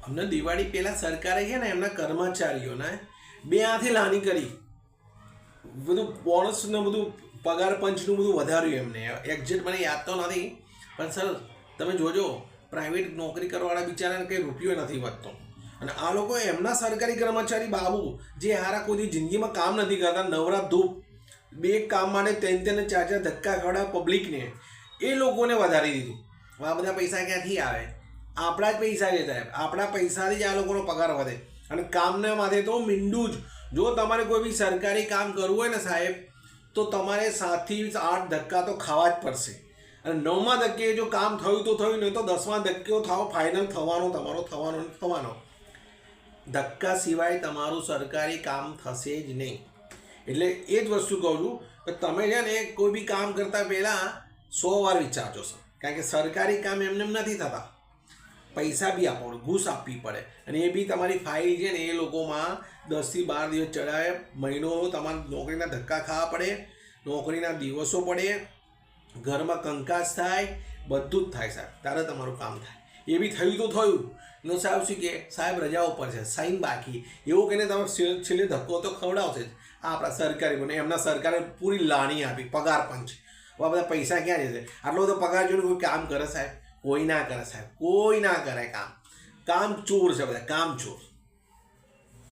અમને દિવાળી પહેલાં સરકારે છે ને એમના કર્મચારીઓને 2 હાથે લાની કરી, બધું બોનસ ને બધું પગાર પંચનું બધું વધાર્યું એમને. એક્ઝેક્ટ મને યાદ તો નથી, પણ સર તમે જોજો પ્રાઇવેટ નોકરી કરવાવાળા બિચારાને કંઈ રૂપિયો નથી વધતો. અને આ લોકો એમના સરકારી કર્મચારી બાબુ જે હારા કોઈ જિંદગીમાં કામ નથી કરતા, નવરા ધૂપ 2 કામ માટે 3 ને 4 ધક્કા ખવડાવે પબ્લિકને, એ લોકોને વધારી દીધું. આ બધા પૈસા ક્યાંથી આવે? આપણા જ પૈસા છે સાહેબ, આપણા પૈસાથી જ આ લોકોનો પગાર વધે. અને કામના માથે તો મીંડું જ. જો તમારે કોઈ બી સરકારી કામ કરવું હોય ને સાહેબ, તો તમારે 7 થી 8 ધક્કા તો ખાવા જ પડશે. અને 9મા ધક્કે જો કામ થયું તો થયું, નહીં તો 10મા ધક્કે થાવ ફાઇનલ થવાનો. ધક્કા સિવાય તમારું સરકારી કામ થશે જ નહીં. એટલે એ જ વસ્તુ કહું છું કે તમે છે ને કોઈ બી કામ કરતાં પહેલાં 100 વાર વિચારજો સર. કારણ કે સરકારી કામ એમને નથી થતા, પૈસા બી આપો, ઘૂસ આપવી પડે. અને એ બી તમારી ફાઇલ છે ને એ લોકોમાં 10 થી 12 દિવસ ચડાવે, મહિનો તમારે નોકરીના ધક્કા ખાવા પડે, નોકરીના દિવસો પડે, ઘરમાં કંકાસ થાય, બધું જ થાય સાહેબ, ત્યારે તમારું કામ થાય. એ બી થયું તો થયું. નો સાહેબ શું કહે, સાહેબ રજા ઉપર છે, સાઈન બાકી, એવું કહીને તમે છેલ્લે ધક્કો તો ખવડાવશે જ. આ આપણા સરકારી બને, એમના સરકારે પૂરી લાણી આપી, પગાર પંચ. હવે બધા પૈસા ક્યાં જશે? આટલો બધો પગાર જોઈને કોઈ કામ કરે સાહેબ? કોઈ ના કરે સાહેબ, કોઈ ના કરે કામ. કામ ચોર છે બધા, કામ ચોર.